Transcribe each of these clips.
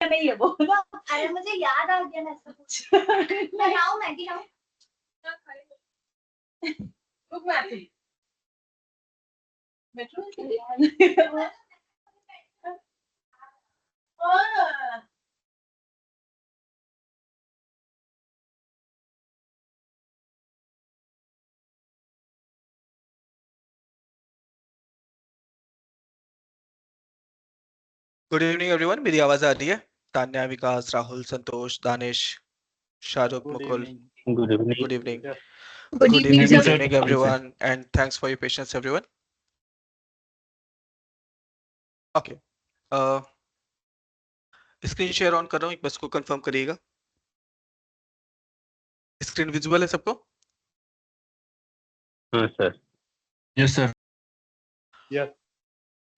नहीं है वो ना। अरे मुझे याद आ गया ना सब। मैं लाऊं मैगी लाऊं? रुक मैं आती हूँ। मेट्रो में चली। हाँ। गुड इवनिंग एवरीवन, मेरी आवाज आ रही है? Tanya, Vikas, Rahul, Santosh, Danish, Shahrukh, Mukul, Good evening. good evening. Good Good evening, evening, sir. good evening everyone, and thanks for your patience everyone. Okay. Screen share on कर रहा हूँ, एक बस को कंफर्म करिएगा। स्क्रीन विजुअल है सबको? हाँ सर। Yes, sir.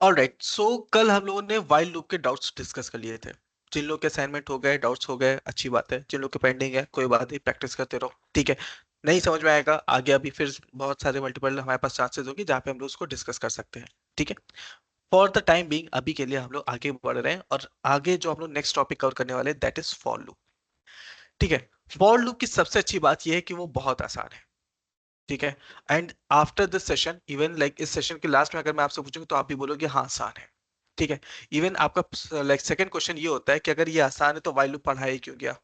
ऑलराइट, सो कल हम लोगों ने व्हाइल लूप के डाउट्स डिस्कस कर लिए थे। जिन लोग के असाइनमेंट हो गए, डाउट्स हो गए, अच्छी बात है। जिन लोग के पेंडिंग है, कोई बात नहीं, प्रैक्टिस करते रहो, ठीक है। नहीं समझ में आएगा आगे, अभी फिर बहुत सारे मल्टीपल हमारे पास चांसेस होंगे जहाँ पे हम लोग उसको डिस्कस कर सकते हैं, ठीक है। फॉर द टाइम बीइंग अभी के लिए हम लोग आगे बढ़ रहे हैं, और आगे जो हम लोग नेक्स्ट टॉपिक कवर करने वाले हैं दैट इज फॉर लूप, ठीक है। फॉर लूप की सबसे अच्छी बात यह है कि वो बहुत आसान है, ठीक है। And after this session, even like इस सेशन के लास्ट में अगर मैं आपसे पूछूंगा तो आप भी बोलोगे हाँ आसान है, ठीक है। इवन आपका लाइक सेकंड क्वेश्चन ये होता है कि अगर ये आसान है तो व्हाइल लूप पढ़ाया ही क्यों गया,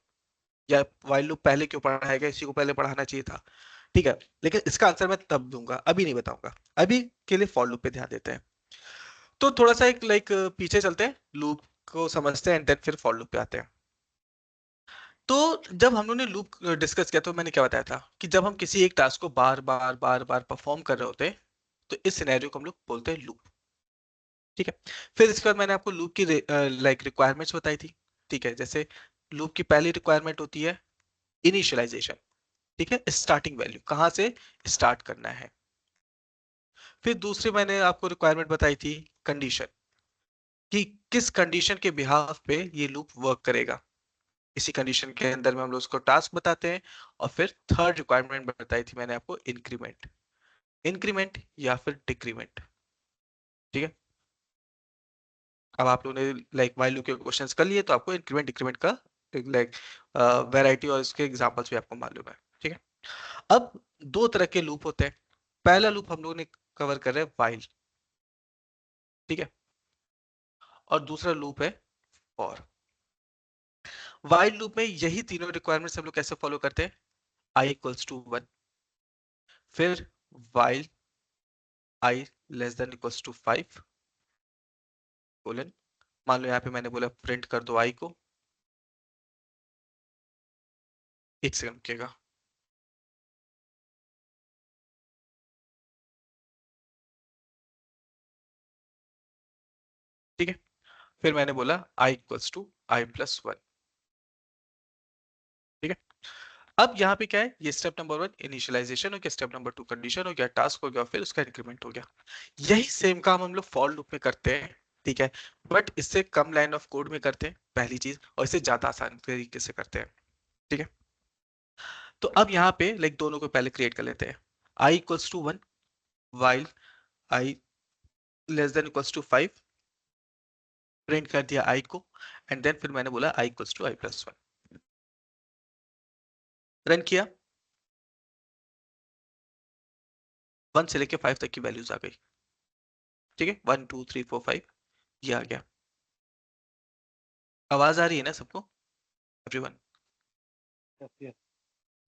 या व्हाइल लूप पहले क्यों पढ़ाया गया, इसी को पहले पढ़ाना चाहिए था, ठीक है। लेकिन इसका आंसर मैं तब दूंगा, अभी नहीं बताऊंगा। अभी के लिए फॉर लूप पे ध्यान देते हैं। तो थोड़ा सा एक लाइक पीछे चलते हैं, लूप को समझते हैं, एंड देन फिर फॉर लूप पे आते हैं। तो जब हम लोगों ने लूप डिस्कस किया तो मैंने क्या बताया था कि जब हम किसी एक टास्क को बार बार बार बार परफॉर्म कर रहे होते हैं तो इस सिनेरियो को हम लोग बोलते हैं लूप, ठीक है। फिर इसके बाद मैंने आपको लूप की लाइक रिक्वायरमेंट्स बताई थी, ठीक है। जैसे लूप की पहली रिक्वायरमेंट होती है इनिशियलाइजेशन, ठीक है, स्टार्टिंग वैल्यू कहाँ से स्टार्ट करना है। फिर दूसरी मैंने आपको रिक्वायरमेंट बताई थी कंडीशन, कि किस कंडीशन के बिहाफ पे ये लूप वर्क करेगा। इसी कंडीशन के अंदर में हम लोग उसको टास्क बताते हैं। और फिर थर्ड रिक्वायरमेंट बताई थी मैंने आपको इंक्रीमेंट, इंक्रीमेंट या फिर डिक्रीमेंट, ठीक है। अब आप लोगों ने लाइक व्हाइल लूप के क्वेश्चंस कर लिए तो आपको इंक्रीमेंट डिक्रीमेंट का लाइक वैरायटी और इसके एग्जांपल्स भी आपको मालूम है, ठीक है। अब दो तरह के लूप होते हैं। पहला लूप हम लोगों ने कवर कर रहे हैं व्हाइल, ठीक है, और दूसरा लूप है फॉर। व्हाइल लूप में यही तीनों रिक्वायरमेंट्स हम लोग कैसे फॉलो करते हैं, i इक्वल्स टू 1, फिर while i less than equals to 5 colon, मान लो यहाँ पे मैंने बोला प्रिंट कर दो i को, एक सेकंड रुकिएगा, ठीक है। फिर मैंने बोला i equals to i plus 1, ठीक है। अब यहाँ पे क्या है, ये स्टेप नंबर 1 इनिशियलाइजेशन हो गया, स्टेप नंबर 2 कंडीशन हो गया, टास्क हो गया, फिर उसका इंक्रीमेंट हो गया। यही सेम काम हम लोग फॉर लूप में करते हैं, ठीक है। बट इससे कम लाइन ऑफ कोड में करते हैं पहली चीज, और इससे ज्यादा आसान तरीके से करते हैं, ठीक है। तो अब यहाँ पे लाइक दोनों को पहले क्रिएट कर लेते हैं। i equals to 1 while i less than equals to 5, print कर दिया i को, एंड देन फिर मैंने बोला i equals to i plus 1, run किया, 1 से लेके 5 तक की वैल्यूज आ गई, ठीक है। 1 2 3 4 5 ये आ गया। आवाज आ रही है ना सबको, everyone?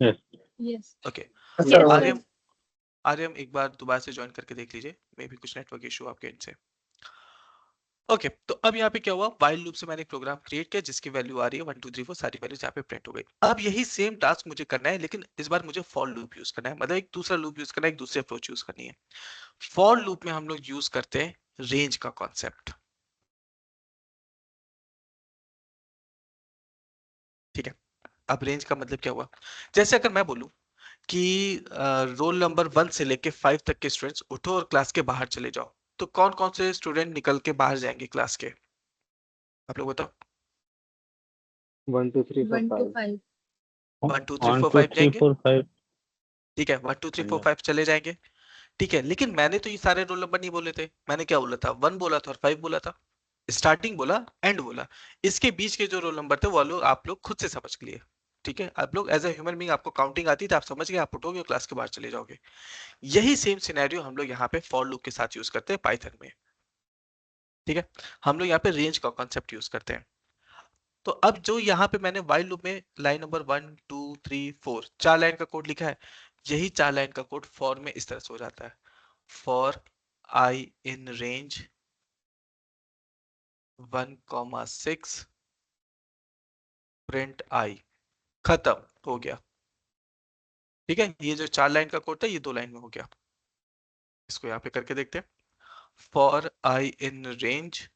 Yes. Okay. Yes. Aryam, Aryam एक बार दोबारा से ज्वाइन करके देख लीजिए, मे भी कुछ नेटवर्क इशू आपके एंड से। ओके, तो अब यहाँ पे क्या हुआ, व्हाइल लूप से मैंने एक प्रोग्राम क्रिएट किया जिसकी वैल्यू आ रही है 1 2 3 4, सारी वैल्यूज यहाँ पे प्रिंट हो गई। अब यही सेम टास्क मुझे करना है, लेकिन इस बार मुझे फॉर लूप यूज करना है, मतलब एक दूसरा लूप यूज करना है, एक दूसरी अप्रोच यूज करनी है। फॉर लूप में हम लोग यूज करते हैं रेंज का कॉन्सेप्ट, ठीक है। अब रेंज का मतलब क्या हुआ, जैसे अगर मैं बोलूं कि रोल नंबर 1 से लेके 5 तक के स्टूडेंट्स उठो और क्लास के बाहर चले जाओ, तो कौन कौन से स्टूडेंट निकल के बाहर जाएंगे क्लास के, आप लोग बताओ। 1 2 3 4 1 to 5 5. 1 2 3 1 4 2 5 3 जाएंगे, 4 5 ठीक है। 1 2 3 4 5 चले जाएंगे, ठीक है। लेकिन मैंने तो ये सारे रोल नंबर नहीं बोले थे, मैंने क्या बोला था, 1 बोला था और 5 बोला था, स्टार्टिंग बोला, एंड बोला, इसके बीच के जो रोल नंबर थे वो लोग आप लोग खुद से समझ लिए। ठीक है, आप लोग एज ए ह्यूमन बीइंग, आपको काउंटिंग आती थी, आप समझ गए, आप उठोगे और क्लास के बाहर चले जाओगे। यही सेम सिनेरियो हम लोग यहाँ पे फॉर लूप के साथ यूज करते हैं पाइथन में। ठीक है, हम लोग यहाँ पे रेंज का कॉन्सेप्ट यूज करते हैं। तो अब जो यहाँ पे मैंने व्हाइल लूप में लाइन नंबर 1 2 3 4 4 लाइन का कोड लिखा है, यही 4 लाइन का कोड फॉर में इस तरह से हो जाता है। For i in range 1,6 print i, खत्म हो गया। ठीक है, ये जो 4 लाइन का कोड था ये 2 लाइन में हो गया। इसको यहाँ पे करके देखते हैं। फॉर आई इन रेंज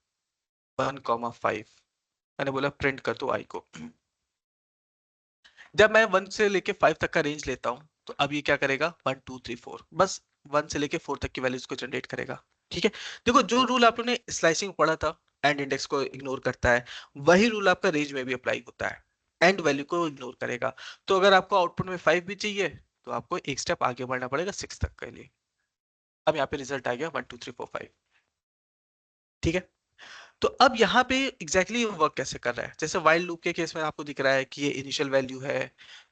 1,5, मैंने बोला प्रिंट कर दो आई को। जब मैं 1 से लेके 5 तक का रेंज लेता हूं तो अब ये क्या करेगा, 1 2 3 4, बस 1 से लेके 4 तक की वैल्यूज को जनरेट करेगा। ठीक है, देखो जो रूल आप लोगों ने स्लाइसिंग पढ़ा था, एंड इंडेक्स को इग्नोर करता है, वही रूल आपका रेंज में भी अप्लाई होता है, एंड वैल्यू को इग्नोर करेगा। तो अगर आपको आउटपुट में 5 भी चाहिए तो आपको एक स्टेप आगे बढ़ना पड़ेगा 6 तक के लिए। अब यहाँ पे रिजल्ट आ गया 1 2 3 4 5। ठीक है, तो अब यहाँ पे एग्जैक्टली वर्क कैसे कर रहा है, जैसे वाइल लूप के केस में आपको दिख रहा है कि ये इनिशियल वैल्यू है,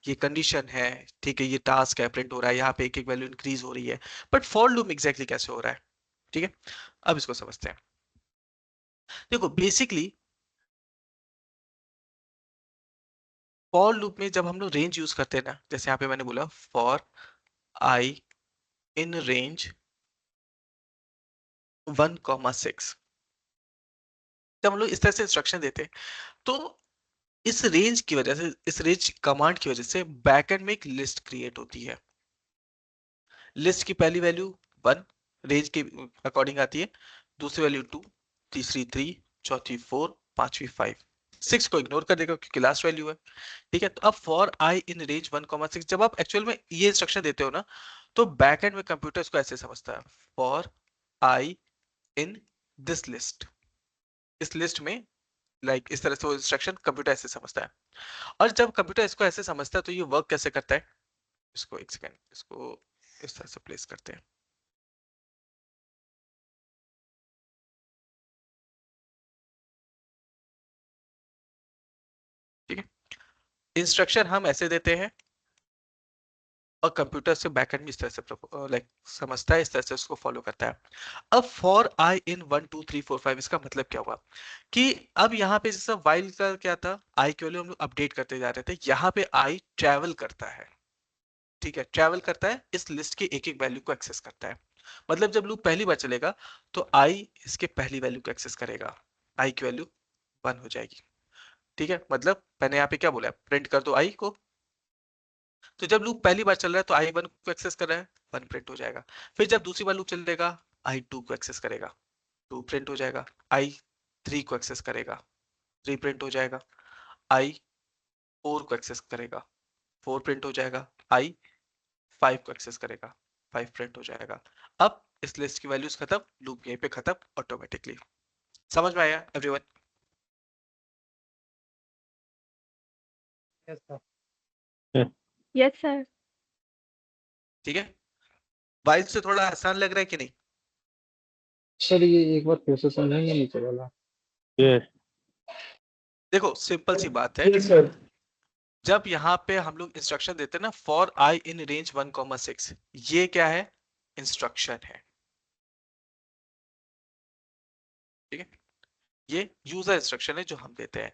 ये कंडीशन है, ठीक है, ये टास्क है, प्रिंट हो रहा है, यहाँ पे एक एक वैल्यू इंक्रीज हो रही है। बट फॉर लूप एग्जैक्टली कैसे हो रहा है, ठीक है, अब इसको समझते हैं। देखो बेसिकली फॉर लूप में जब हम लोग रेंज यूज करते हैं ना, जैसे यहाँ पे मैंने बोला फॉर आई इन रेंज 1,6, जब हम लोग इस तरह से इंस्ट्रक्शन देते हैं तो इस रेंज की वजह से, इस रेंज कमांड की वजह से बैकएंड में एक लिस्ट क्रिएट होती है। लिस्ट की पहली वैल्यू 1 रेंज के अकॉर्डिंग आती है, दूसरी वैल्यू 2, तीसरी 3, चौथी 4, पांचवी 5, 6 को इग्नोर कर देगा क्योंकि लास्ट वैल्यू है। ठीक है, तो अब फॉर आई इन रेंज 1,6 जब आप एक्चुअल में ये इंस्ट्रक्शन देते हो ना, तो बैकएंड में कंप्यूटर इसको ऐसे समझता है, for i in this list, इस लिस्ट में, लाइक इस तरह से वो इंस्ट्रक्शन कंप्यूटर ऐसे समझता है। और जब कंप्यूटर इसको ऐसे समझता है तो ये वर्क कैसे करता है, इसको एक सेकेंड, इसको इस तरह से प्लेस करते हैं। ठीक है, इंस्ट्रक्शन हम ऐसे देते हैं और कंप्यूटर से बैकएंड में इस तरह से लाइक समझता है, इस तरह से उसको फॉलो करता है। अब फॉर आई इन 1 2 3 4 5 इसका मतलब क्या हुआ कि अब यहाँ पे जैसा वाइल का क्या था, आई की वैल्यू हम लोग अपडेट करते जा रहे थे, यहाँ पे आई ट्रैवल करता है। ठीक है, ट्रैवल करता है, इस लिस्ट की एक एक वैल्यू को एक्सेस करता है। मतलब जब लूप पहली बार चलेगा तो आई इसके पहली वैल्यू को एक्सेस करेगा, आई की वैल्यू 1 हो जाएगी। ठीक है, मतलब मैंने यहाँ पे क्या बोला, प्रिंट कर दो आई को। तो जब लूप पहली बार चल रहा है तो आई 1 को एक्सेस कर रहा है, 1 प्रिंट हो जाएगा। फिर जब दूसरी बार लूप चलेगा आई 2 को एक्सेस करेगा, 2 प्रिंट हो जाएगा। आई 3 को एक्सेस करेगा, 3 प्रिंट हो जाएगा। आई 4 को एक्सेस करेगा, 4 प्रिंट हो जाएगा। आई 5 को एक्सेस करेगा, 5 प्रिंट हो जाएगा। अब इस लिस्ट की वैल्यूज खत्म, लूप यहीं पे खत्म ऑटोमेटिकली। समझ में आया everyone? Yes sir. Yes sir. ठीक है, वाइल से थोड़ा आसान लग रहा है कि नहीं? सर ये एक बार फिर से समझेंगे नीचे वाला। यस देखो सिंपल सी बात है, यस सर। जब यहाँ पे हम लोग इंस्ट्रक्शन देते हैं ना फॉर आई इन रेंज 1,6, ये क्या है, इंस्ट्रक्शन है। ठीक है, ये यूजर इंस्ट्रक्शन है जो हम देते हैं।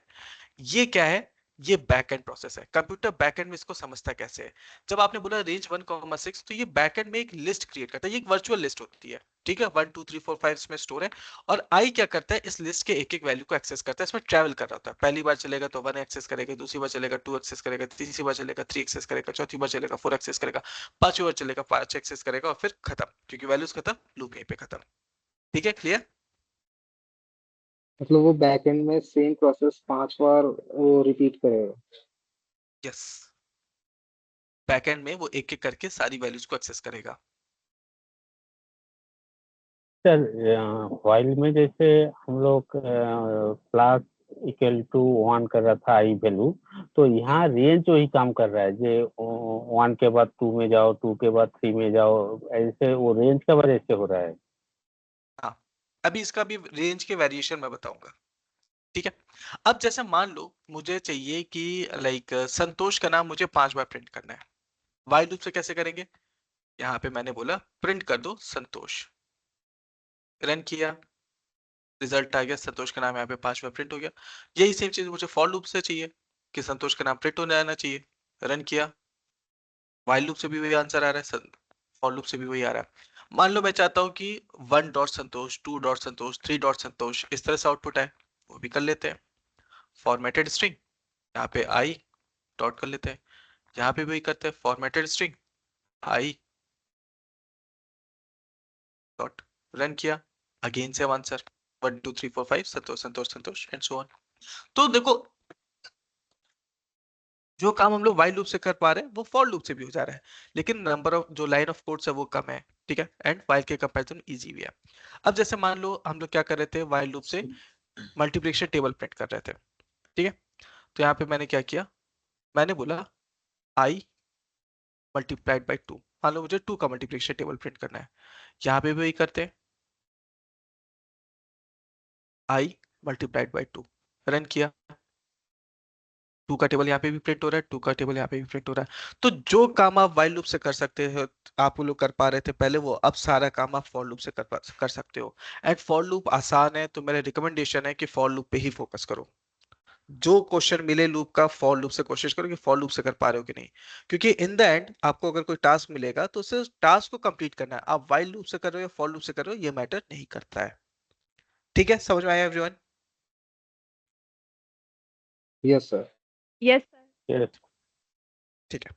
ये क्या है, ये बैकएंड प्रोसेस है। कंप्यूटर बैकएंड में इसको समझता कैसे है, जब आपने बोला रेंज 1,6 तो ये बैकएंड में एक लिस्ट क्रिएट करता है, ये एक वर्चुअल लिस्ट होती है। ठीक है, 1 2 3 4 5 इसमें स्टोर है, और आई क्या करता है, इस लिस्ट के एक एक वैल्यू को एक्सेस करता है, इसमें ट्रैवल कर रहा होता है। पहली बार चलेगा तो 1 एक्सेस करेगा, दूसरी बार चलेगा 2 एक्सेस करेगा, तीसरी बार चलेगा 3 एक्सेस करेगा, चौथी बार चलेगा 4 एक्सेस करेगा, पांचवी बार चलेगा 5 एक्सेस करेगा, और फिर खत्म, क्योंकि वैल्यूज खत्म, लूप यहीं पे खत्म। ठीक है, क्लियर? मतलब वो बैकएंड में सेम प्रोसेस 5 बार वो रिपीट करेगा। यस, बैकएंड में वो एक एक करके सारी वैल्यूज को एक्सेस करेगा। सर व्हाइल में जैसे हम लोग क्लास इक्वल टू 1 कर रहा था आई वैल्यू, तो यहाँ रेंज वही काम कर रहा है, जो 1 के बाद 2 में जाओ, 2 के बाद 3 में जाओ, ऐसे वो रेंज का वजह से हो रहा है। हाँ, अभी इसका भी रेंज के वेरिएशन मैं बताऊंगा, ठीक है। अब जैसे मान लो मुझे चाहिए कि लाइक संतोष का नाम मुझे 5 बार प्रिंट करना है, वाइल लूप से कैसे करेंगे, यहाँ पे मैंने बोला प्रिंट कर दो संतोष, रन किया, रिजल्ट आ गया, संतोष का नाम यहाँ पे 5 बार प्रिंट हो गया। यही सेम चीज मुझे फॉर लूप से चाहिए कि संतोष का नाम प्रिंट होने आना चाहिए, रन किया, वाइल लूप से भी वही आंसर आ रहा है, फॉर लूप से भी वही आ रहा है। मान लो मैं चाहता हूँ कि 1 डॉट संतोष, 2 डॉट संतोष, 3 डॉट संतोष, इस तरह से आउटपुट है, वो भी कर लेते हैं। फॉर्मेटेड स्ट्रिंग, यहाँ पे आई डॉट कर लेते हैं, यहाँ पे भी करते हैं formatted string i dot, run किया, again same answer 1 2 3 4 5 Santosh Santosh Santosh and so on. तो देखो जो काम हम लोग वाइल लूप से कर पा रहे हैं वो फॉर लूप से भी हो जा रहा है, लेकिन नंबर ऑफ जो लाइन ऑफ कोड्स है वो कम है, ठीक है, एंड वाइल के कंपैरिजन इजी भी है। अब जैसे मान लो हम लोग क्या कर रहे थे, वाइल लूप से मल्टीप्लिकेशन टेबल प्रिंट कर रहे थे, ठीक है। तो यहाँ पे मैंने क्या किया, मैंने बोला आई मल्टीप्लाइड बाई 2, मान लो मुझे 2 का मल्टीप्लिकेशन टेबल प्रिंट करना है, यहाँ पे भी वही करते हैं, आई मल्टीप्लाइड बाई 2, रन किया, 2 का टेबल यहाँ पे भी प्रिंट हो रहा है, 2 का टेबल यहाँ पे भी प्रिंट हो रहा है। तो जो काम आप वाइल लूप से कर सकते हो, आप लोग कर पा रहे थे पहले, वो अब सारा काम आप फॉर लूप से कर सकते हो। एंड फॉर लूप आसान है, तो मेरा रिकमेंडेशन है कि फॉर लूप पे ही फोकस करो। जो क्वेश्चन मिले लूप का, फॉर लूप से कोशिश करो कि फॉर लूप से कर पा रहे हो कि नहीं, क्योंकि इन द एंड आपको अगर कोई टास्क मिलेगा तो उसे टास्क को कंप्लीट करना है, आप वाइल लूप से कर रहे हो या फॉर लूप से कर रहे हो ये मैटर नहीं करता है, ठीक है, समझ में आया everyone? Yes sir. Yes sir. Yes. ठीक है।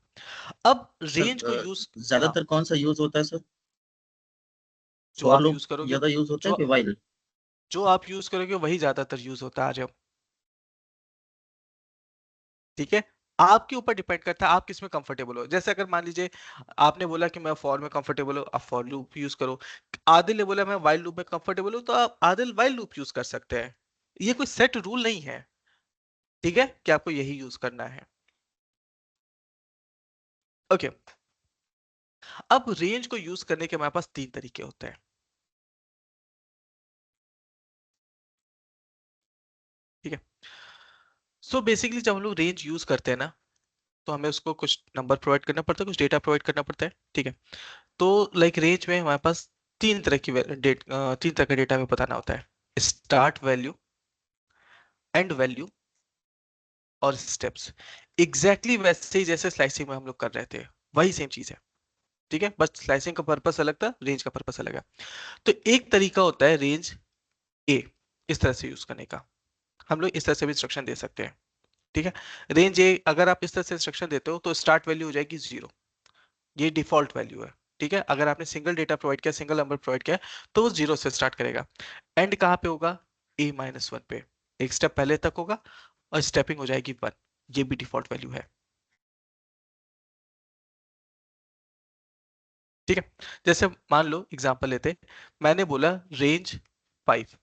अब रेंज को यूज, ज्यादातर कौन सा यूज होता है सर? जो फॉर आप लूप यूज करोगे, ज्यादा यूज होता है जो कि वाइल? जो आप यूज करोगे वही ज्यादातर यूज होता है, आ जाओ, ठीक है। आपके ऊपर डिपेंड करता है आप किस में कंफर्टेबल हो। जैसे अगर मान लीजिए आपने बोला कि मैं फॉर में कंफर्टेबल हूँ, आप फॉर लूप यूज करो। आदिल ने बोला मैं वाइल लूप में कंफर्टेबल हूँ, तो आप आदिल वाइल लूप यूज कर सकते हैं। ये कोई सेट रूल नहीं है, ठीक है, कि आपको यही यूज करना है। ओके, अब रेंज को यूज करने के हमारे पास 3 तरीके होते हैं, ठीक है। सो बेसिकली जब हम लोग रेंज यूज करते हैं ना, तो हमें उसको कुछ नंबर प्रोवाइड करना पड़ता है, कुछ डेटा प्रोवाइड करना पड़ता है, ठीक है। तो लाइक रेंज में हमारे पास 3 तरह का डेटा हमें बताना होता है, स्टार्ट वैल्यू, एंड वैल्यू और स्टेप्स। एग्जैक्टली वैसे ही जैसे स्लाइसिंग में हम लोग कर रहे थे, वही सेम चीज है, ठीक है, बस स्लाइसिंग का पर्पस अलग था, रेंज का पर्पस अलग है। तो एक तरीका होता है रेंज ए, इस तरह से यूज करने का, हम लोग इस तरह से भी इंस्ट्रक्शन दे सकते हैं, ठीक है। रेंज ए अगर आप इस तरह से इंस्ट्रक्शन देते हो तो स्टार्ट वैल्यू हो जाएगी 0, ये डिफॉल्ट वैल्यू है, ठीक है। अगर आपने सिंगल डेटा प्रोवाइड किया, सिंगल नंबर प्रोवाइड किया, तो वो 0 से स्टार्ट करेगा। एंड कहाँ पे होगा, a-1 पे, एक स्टेप पहले तक होगा और स्टेपिंग हो जाएगी 1, ये भी डिफॉल्ट वैल्यू है, ठीक है। जैसे मान लो एग्जांपल लेते, मैंने बोला रेंज 5,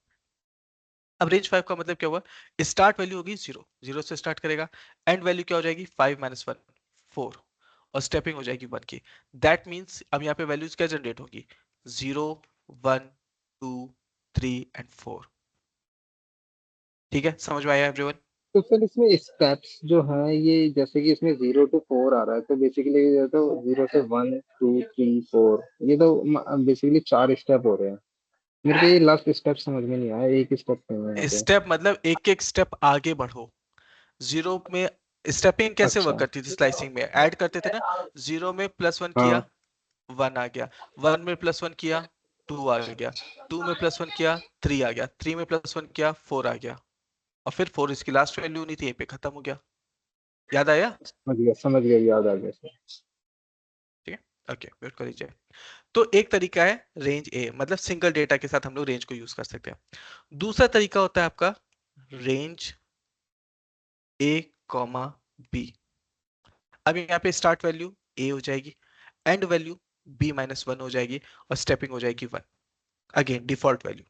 अब रेंज 5 का मतलब क्या हुआ, स्टार्ट वैल्यू होगी 0, 0 से स्टार्ट करेगा, एंड वैल्यू क्या हो जाएगी 5 - 1 4, और स्टेपिंग हो जाएगी 1 की। दैट मीन्स अब यहाँ पे वैल्यूज क्या जनरेट होगी, 0 1 2 3 एंड 4, ठीक है, समझ में आया एवरीवन? तो सर इसमें स्टेप्स जो हैं ये जैसे कि इसमें 0 to 4 आ रहा है, तो बेसिकली ये तो 0 से 1 2 3 4, ये तो बेसिकली 4 स्टेप हो रहे हैं। मेरे को ये लास्ट स्टेप समझ में नहीं आया, एक स्टेप नहीं है यहाँ पे। स्टेप मतलब एक एक स्टेप आगे बढ़ो। 0 में स्टेपिंग कैसे वर्क अच्छा। करती थी, स्लाइसिंग में ऐड करते थे ना, 0 में +1 किया, हाँ 1 आ गया, 1 में +1 किया, 2 आ गया, 2 में +1 किया, 3 आ गया, 3 में +1 किया, 4 आ गया, और फिर 4 इसकी लास्ट वैल्यू नहीं थी, यहीं पे खत्म हो गया। याद आया? समझ गया, याद आ गया सर। ठीक है, ओके, वेट कर लीजिए। तो एक तरीका है रेंज ए, मतलब सिंगल डेटा के साथ हम लोग रेंज को यूज कर सकते हैं। दूसरा तरीका होता है आपका रेंज ए कॉमा बी। अब यहाँ पे स्टार्ट वैल्यू ए हो जाएगी, एंड वैल्यू b-1 हो जाएगी, और स्टेपिंग हो जाएगी 1, again default value.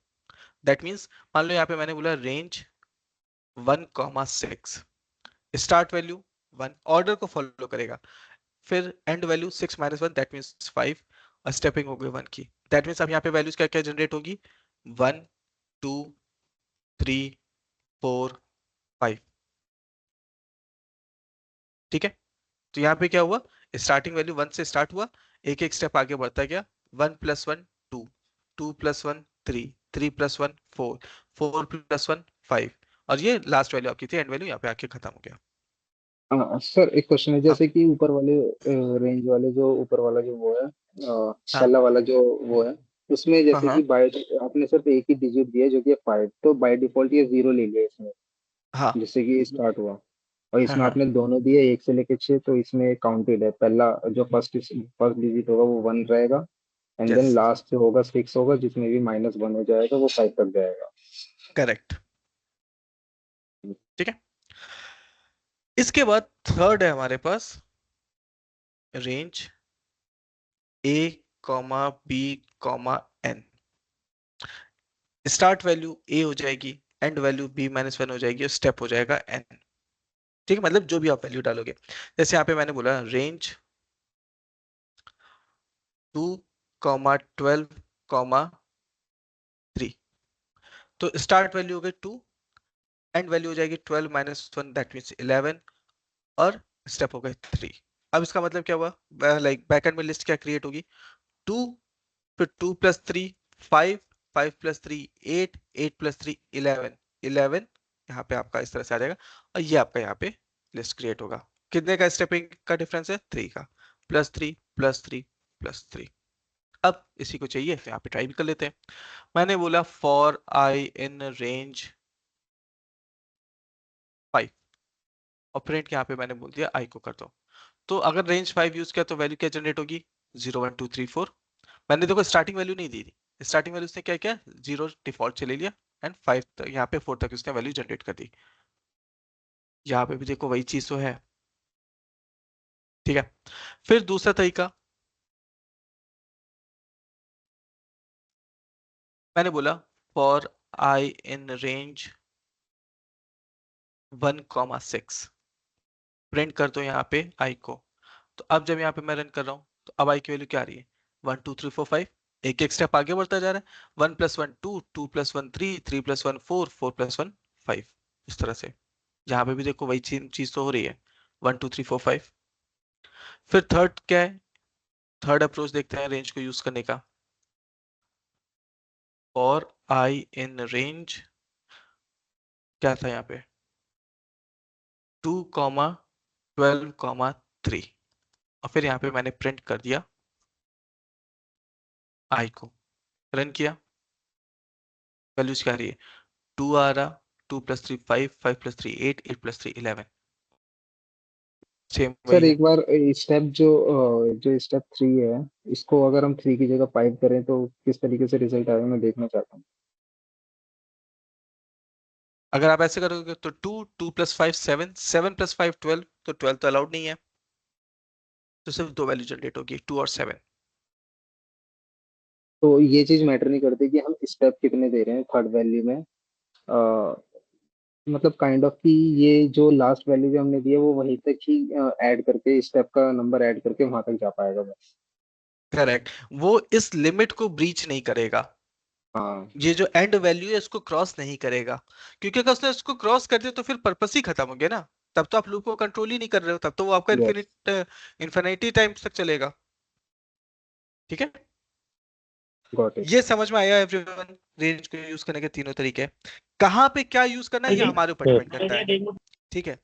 That means मान लो यहाँ पे मैंने बोला रेंज 1,6, स्टार्ट वैल्यू 1, ऑर्डर को फॉलो करेगा, फिर एंड वैल्यू 6 - 1 दैट मीन्स 5, और स्टेपिंग हो गई 1 की। दैट मीन्स अब यहाँ पे वैल्यूज क्या क्या जनरेट होगी, 1 2 3 4 5। ठीक है, तो यहाँ पे क्या हुआ, स्टार्टिंग वैल्यू 1 से स्टार्ट हुआ, एक एक स्टेप आगे बढ़ता गया, 1 + 1 2, 2 + 1 3, 3 + 1 4, 4 + 1 5, और ये लास्ट वैल्यू आपकी थी, एंड वैल्यू यहाँ पे आके खत्म हो गया। सर एक क्वेश्चन है, हाँ जैसे कि ऊपर वाले रेंज वाले जो ऊपर वाला जो वो है हाँ पहला वाला जो वो है, उसमें हाँ जैसे हाँ कि बाय आपने सिर्फ एक ही डिजिट दिया जो कि 5, तो बाय डिफॉल्ट ये 0 ले लिया इसमें, हाँ जिससे कि स्टार्ट हुआ। और हाँ इसमें हाँ, आपने दोनों दिए 1 से लेके 6, तो इसमें काउंटेड है, पहला जो फर्स्ट डिजिट होगा वो 1 रहेगा, एंड देन यस लास्ट जो होगा 6 होगा, जिसमें भी -1 हो जाएगा वो 5 तक जाएगा। करेक्ट। ठीक है, इसके बाद थर्ड है हमारे पास range a, b, n। Start value a हो जाएगी, एंड वैल्यू b - 1 हो जाएगी, और स्टेप हो जाएगा n। ठीक है, मतलब जो भी आप वैल्यू डालोगे, जैसे यहाँ पे मैंने बोला रेंज 2, 12, 3, तो स्टार्ट वैल्यू हो गई 2, एंड वैल्यू हो जाएगी 12 - 1, दैट मीन्स 11, और स्टेप हो गए 3। अब इसका मतलब क्या हुआ, लाइक बैकएंड में लिस्ट क्या क्रिएट होगी, 2, फिर 2 + 3 5, 5 + 3 8, 8 + 3 11, 11 यहाँ पे आपका इस तरह से आ जाएगा, और ये आपका यहाँ पे लिस्ट क्रिएट होगा। कितने का स्टेपिंग का डिफरेंस है, 3 का, +3 +3 +3। अब इसी को चाहिए तो यहाँ पे ट्राई भी कर लेते हैं। मैंने बोला फॉर आई इन रेंज 5, और प्रिंट यहाँ पे मैंने बोल दिया आई को कर दो। तो अगर रेंज 5 यूज किया तो वैल्यू क्या जनरेट होगी, 0 1 2 3 4। मैंने देखो स्टार्टिंग वैल्यू नहीं दी थी, स्टार्टिंग वैल्यू उसने क्या किया, 0 डिफॉल्ट से ले लिया, एंड 5 तक, यहाँ पे 4 तक उसने वैल्यू जनरेट कर दी। यहाँ पे भी देखो वही चीज तो है। ठीक है, फिर दूसरा तरीका, मैंने बोला for i in range 1, 6, print कर दो यहाँ पे आई को। तो अब जब यहाँ पे मैं रन कर रहा हूँ, तो अब आई की वैल्यू क्या आ रही है, 1 2 3 4 5, एक एक स्टेप आगे बढ़ता जा रहा है, 1 + 1 2, 2 + 1 3, 3 + 1 4, 4 + 1 5, इस तरह से। यहाँ पे भी देखो वही चीज तो हो रही है, 1 2 3 4 5। फिर थर्ड क्या है, थर्ड अप्रोच देखते हैं रेंज को यूज करने का, और आई इन रेंज क्या था यहाँ पे, 2, 12, 3, और फिर यहाँ पे मैंने प्रिंट कर दिया आई को, रन किया, वैल्यूज क्या आ रही है, 2 आ रहा, 2 + 3 5, 5 + 3 8, 8 + 3 11, सेम सर वही है। एक बार स्टेप जो स्टेप 3 है, इसको अगर हम 3 की जगह 5 करें तो किस तरीके से रिजल्ट आएगा, मैं देखना चाहता हूँ। अगर आप ऐसे करोगे तो 2, 2 + 5 7, 7 + 5 12, तो 12 तो अलाउड नहीं है, तो सिर्फ दो वैल्यू जनरेट होगी, 2 और 7। तो ये चीज मैटर नहीं करती कि हम स्टेप कितने दे रहे हैं थर्ड वैल्यू में, मतलब काइंड ऑफ कि ये जो लास्ट वैल्यू जो हमने दी है वो वहीं तक ही ऐड करके, स्टेप का नंबर ऐड करके वहां तक जा पाएगा बस। करेक्ट, वो इस लिमिट को ब्रीच नहीं करेगा, हाँ। ये जो एंड वैल्यू है इसको क्रॉस नहीं करेगा, क्योंकि अगर उसने इसको क्रॉस कर दिया तो फिर पर्पस ही खत्म हो गया ना, तब तो आप लूप को कंट्रोल ही नहीं कर रहे हो, तब तो वो आपका यस, इन्फिनिटी टाइम्स तक चलेगा। ठीक है, गॉट इट। ये समझ में आया एवरीवन, रेंज को यूज करने के तीनों तरीके। कहाँ पे क्या यूज करना है ये हमारे ऊपर डिपेंड करता है। ठीक है,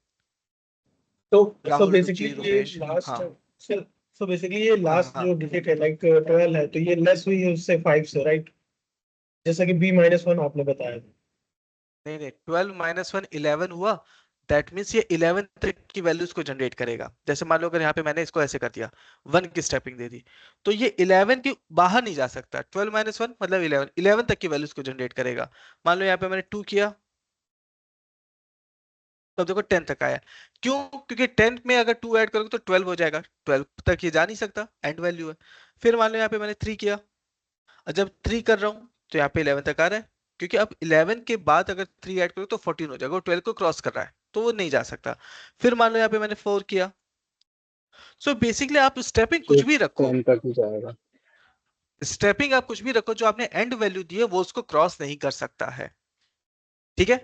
तो राहुल, बेसिकली रुचि, ये रुपेश। लास्ट, हाँ सो बेसिकली ये हाँ लास्ट हाँ, जो डिजिट है लाइक 12 है, तो ये लेस हुई है उससे 5 से, राइट? जैसा कि B-1 आपने बताया। नहीं नहीं, 12 - 1 11 हुआ, दैट मीन्स ये 11 तक की वैल्यूज को जनरेट करेगा। जैसे मान लो अगर यहाँ पे मैंने इसको ऐसे कर दिया, 1 की स्टेपिंग दे दी, तो ये 11 के बाहर नहीं जा सकता, 12 - 1 मतलब 11, 11 तक की वैल्यूज को जनरेट करेगा। मान लो यहाँ पे मैंने 2 किया, तब देखो 10 तक आया, क्यों, क्योंकि 10 में अगर 2 ऐड करोगे तो 12 हो जाएगा, 12 तक ये जा नहीं सकता, एंड वैल्यू है। फिर मान लो यहाँ पे मैंने 3 किया, और जब 3 कर रहा हूँ तो यहाँ पे 11 तक आ रहा है, क्योंकि अब 11 के बाद अगर 3 ऐड करो तो 14 हो जाएगा, वो 12 को क्रॉस कर रहा है, तो वो नहीं जा सकता। फिर मान लो यहाँ पे मैंने 4 किया। सो बेसिकली आप स्टेपिंग कुछ सिर्फ भी रखो, 10 तक ही जाएगा। स्टेपिंग आप कुछ भी रखो, जो आपने एंड वैल्यू दी है वो उसको क्रॉस नहीं कर सकता है। ठीक है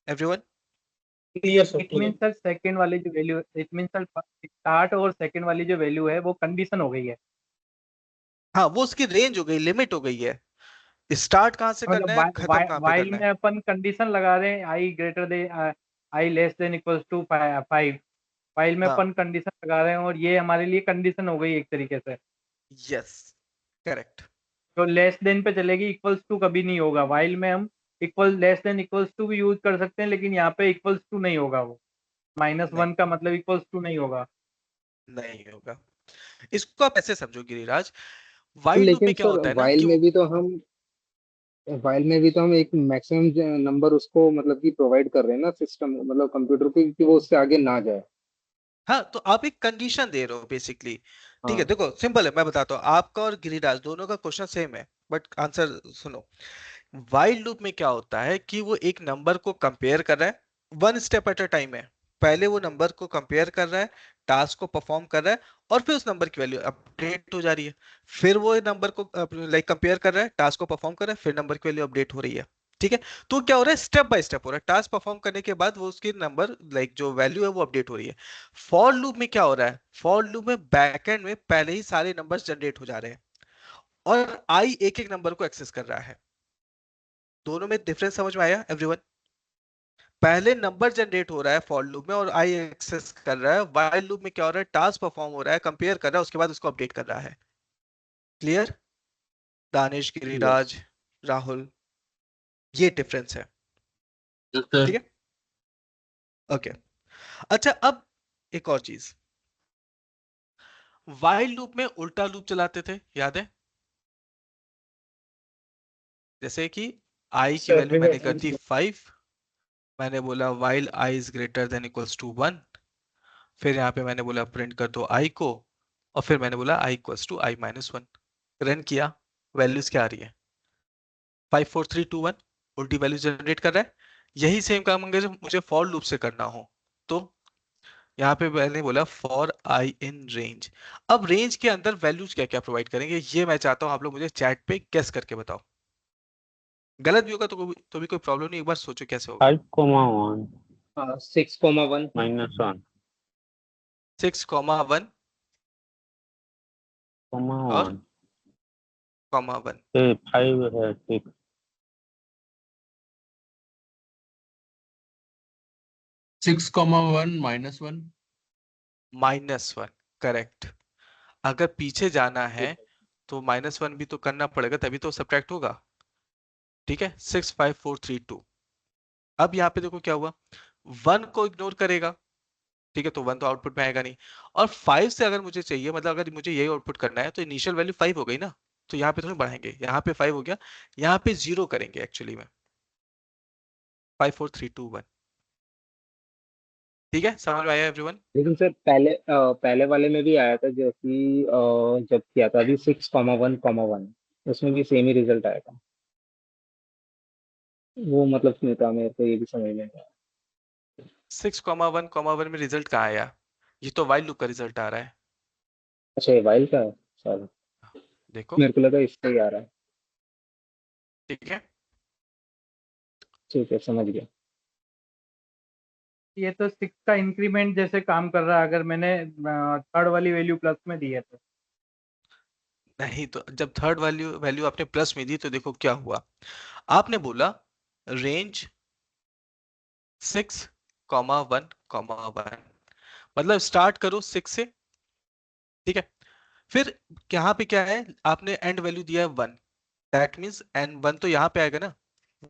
everyone? Clear sir, it mean sir second वाली जो value, it mean sir start और सेकंड वाली जो वैल्यू है वो कंडीशन हो गई है। हाँ, वो उसकी रेंज हो गई, लिमिट हो गई है। स्टार्ट कहाँ से करना है, खत्म कहाँ पे वाइल करना में है। अपन कंडीशन लगा रहे हैं i greater the i less than equals to 5। While में हाँ, अपन कंडीशन लगा रहे हैं और ये हमारे लिए कंडीशन हो गई एक तरीके से। Yes, correct. तो लेस देन पे चलेगी, इक्वल्स टू कभी नहीं होगा। वाइल में हम equal less than equals to भी यूज कर सकते हैं, लेकिन यहाँ पे इक्वल्स टू नहीं होगा। वो -1 नहीं, का मतलब इक्वल्स टू नहीं होगा। नहीं होगा। इसको आप ऐसे समझो गिरिराज, वाइल लूप लेकिन में क्या सर होता है ना वाइल कि में भी तो हम एक मैक्सिमम नंबर उसको मतलब कि प्रोवाइड कर रहे हैं ना सिस्टम, मतलब कंप्यूटर को, कि वो उससे आगे ना जाए। हाँ, तो आप एक कंडीशन दे रहे हो बेसिकली। ठीक है, हाँ देखो सिंपल है, मैं बताता हूँ। आपका और गिरिराज दोनों का क्वेश्चन सेम है, बट आंसर सुनो। वाइल लूप में क्या होता है कि वो एक नंबर को कंपेयर कर रहा है, one step at a time है। पहले वो नंबर को कंपेयर कर रहा है, टास्क को परफॉर्म कर रहा है, और फिर उस नंबर की वैल्यू अपडेट हो जा रही है। फिर वो नंबर को लाइक कंपेयर कर रहा है, टास्क को परफॉर्म कर रहा है, फिर नंबर की वैल्यू अपडेट हो रही है। ठीक है, तो क्या हो रहा है, स्टेप बाय स्टेप हो रहा है। टास्क परफॉर्म करने के बाद वो उसकी नंबर लाइक जो वैल्यू है वो अपडेट हो रही है। फॉर लूप में क्या हो रहा है, फॉर लूप में बैकएंड में पहले ही सारे नंबर्स जनरेट हो जा रहे हैं, और आई एक एक नंबर को एक्सेस कर रहा है। दोनों में डिफरेंस समझ में आया एवरीवन? पहले नंबर जनरेट हो रहा है फॉर लूप में और आई एक्सेस कर रहा है। व्हाइल लूप में क्या हो रहा है, टास्क परफॉर्म हो रहा है, कंपेयर कर रहा है, उसके बाद उसको अपडेट कर रहा है। क्लियर? दानिश, यस। गिरिराज, राहुल, ये डिफरेंस है। ठीक है, ओके। अच्छा, अब एक और चीज, व्हाइल लूप में उल्टा लूप चलाते थे, याद है? जैसे कि आई की सर वैल्यू मैंने कर दी रिवर्स। 5, मैंने बोला while i is greater than equals to 1, फिर यहाँ पे मैंने बोला प्रिंट कर दो i को, और फिर मैंने बोला i equals to i minus 1। Run किया, वैल्यूज क्या आ रही है, 5 4 3 2 1, उल्टी वैल्यू जनरेट कर रहा है। यही सेम काम अगर मुझे फॉर लूप से करना हो, तो यहाँ पे मैंने बोला फॉर i इन रेंज। अब रेंज के अंदर वैल्यूज क्या क्या प्रोवाइड करेंगे, ये मैं चाहता हूँ आप लोग मुझे चैट पे गेस करके बताओ। गलत भी होगा तो भी कोई प्रॉब्लम नहीं, एक बार सोचो कैसे होगा। 5,1 6,1 -1 6,1 और 1 1। 5 है 6 6,1 -1 -1, करेक्ट। अगर पीछे जाना है तो -1 भी तो करना पड़ेगा, तभी तो सब्ट्रैक्ट होगा। ठीक है, 6 5 4 3 2। अब यहाँ पे देखो क्या हुआ, 1 को इग्नोर करेगा। ठीक है, तो 1 तो आउटपुट में आएगा नहीं। और 5 से अगर मुझे चाहिए, मतलब अगर मुझे यही आउटपुट करना है, तो इनिशियल वैल्यू 5 हो गई ना, तो यहाँ पे थोड़ी बढ़ाएंगे, यहाँ पे 5 हो गया, यहाँ पे 0 करेंगे एक्चुअली में। 5 4 3 2 1। ठीक है, समझ में आया एवरीवन? लेकिन सर पहले वाले में भी आया था, जो कि जब किया था अभी 6,1,1, उसमें भी सेम ही रिजल्ट आया था। वो मतलब क्यों था, मेरे को ये भी समझ में नहीं आया। 6,1,1 में रिजल्ट कहाँ आया, ये तो वाइल लूप का रिजल्ट आ रहा है। अच्छा ये वाइल का है, सर देखो, मेरे को लगा इससे ही आ रहा है। ठीक है। ठीक है, समझ गया। ये तो 6 का इंक्रीमेंट जैसे काम कर रहा है, अगर मैंने थर्ड वाली वैल्यू प्लस में दी है तो। नहीं, तो जब थर्ड वैल्यू वैल्यू आपने प्लस में दी तो देखो क्या हुआ, आपने बोला रेंज 6,1,1, मतलब स्टार्ट करो 6 से। ठीक है, फिर यहाँ पे क्या है, आपने एंड वैल्यू दिया है 1, दैट मीन्स एंड 1 तो यहाँ पे आएगा ना।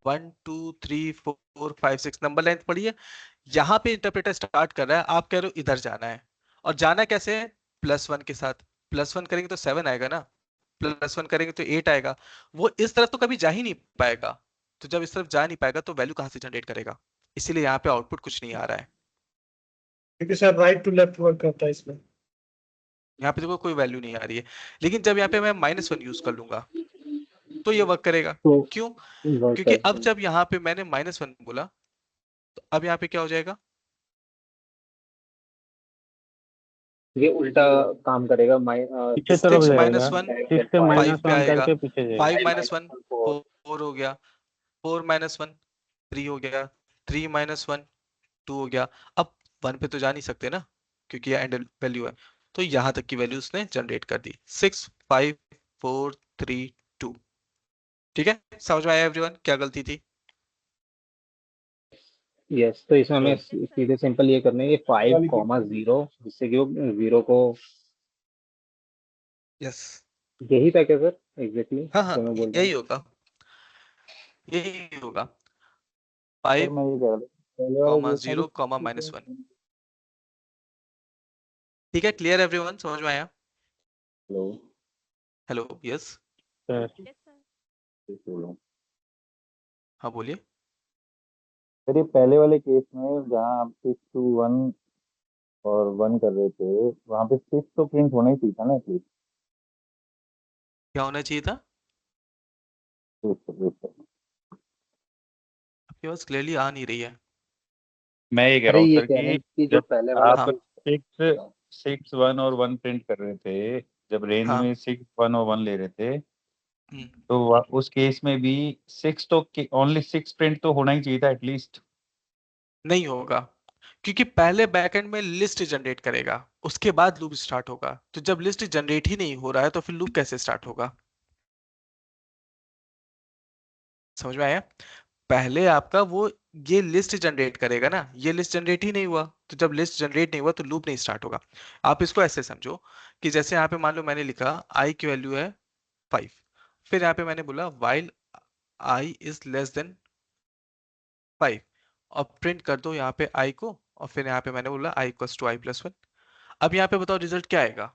1 2 3 4 5 6 नंबर लाइन पड़ी है, यहाँ पे इंटरप्रेटर स्टार्ट कर रहा है, आप कह रहे हो इधर जाना है। और जाना कैसे है, +1 के साथ। +1 करेंगे तो 7 आएगा ना, +1 करेंगे तो 8 आएगा। वो इस तरफ तो कभी जा ही नहीं पाएगा, तो जब इस तरफ जा नहीं पाएगा तो वैल्यू कहाँ से जनरेट करेगा, इसीलिए यहाँ पे आउटपुट कुछ नहीं आ रहा है। क्योंकि sir right to left work करता है इसमें। यहाँ पे देखो कोई वैल्यू नहीं आ रही है, लेकिन जब यहाँ पे मैं -1 यूज कर लूंगा तो ये वर्क करेगा। तो क्यों? वर्क क्योंकि करता अब है। जब यहाँ पे मैंने -1 बोला, तो अब यहाँ पे क्या हो जाएगा, ये उल्टा काम करेगा। पीछे तरफ 6 जाएगा, माइनस 1 6 से 5 माइनस पे 1 आएगा, करके पीछे जाएगा। 5 माइनस 1 4 हो गया, 4 माइनस 1 3 हो गया, 3 माइनस 1 2 हो गया। अब 1 पे तो जा नहीं सकते ना, क्योंकि ये एंड वैल्यू है, तो यहाँ तक की वैल्यू उसने जनरेट कर दी 6 5 4 3 2। ठीक है, समझ में आया एवरीवन क्या गलती थी? यस, तो इसमें हमें सीधे सिंपल ये करना है, ये 5,0, जिससे कि वो 0 को, यस, यही था क्या सर एग्जैक्टली हाँ हाँ जो मैं बोल रहा यही हूँ? होगा, यही होगा सर 5 मैं ये कह रहा था पहले वाले केस में 0 माइनस 1। ठीक है, क्लियर एवरीवन, समझ में आया? हेलो हेलो, यस, हाँ बोलिए। सर ये पहले वाले केस में जहाँ आप 6 to 1 और 1 कर रहे थे, वहाँ पे 6 तो प्रिंट होना ही चाहिए था ना एटलीस्ट। क्या होना चाहिए था? आपकी आवाज क्लियरली आ नहीं रही है। मैं ये कह अरे रहा हूँ ये सर कह रहे कि हैं कि जो जब पहले वाला आप हाँ 6 1 और 1 प्रिंट कर रहे थे, जब रेंज हाँ में 6 1 और 1 ले रहे थे, हम्म, तो उस केस में भी 6 तो ओनली 6 प्रिंट तो होना ही चाहिए था एटलीस्ट। नहीं होगा, क्योंकि पहले बैकएंड में लिस्ट जनरेट करेगा, उसके बाद लूप स्टार्ट होगा। तो जब लिस्ट जनरेट ही नहीं हो रहा है तो फिर लूप कैसे स्टार्ट होगा? समझ में आया? पहले आपका वो ये लिस्ट जनरेट करेगा ना, ये लिस्ट जनरेट ही नहीं हुआ, तो जब लिस्ट जनरेट नहीं हुआ तो लूप नहीं स्टार्ट होगा। आप इसको ऐसे समझो कि जैसे यहाँ पे मान लो मैंने लिखा आई की वैल्यू है 5, फिर यहाँ पे मैंने बोला while i is less than 5, और प्रिंट कर दो यहाँ पे i को, और फिर यहाँ पे मैंने बोला i इक्वल्स टू i+1। अब यहाँ पे बताओ रिजल्ट क्या आएगा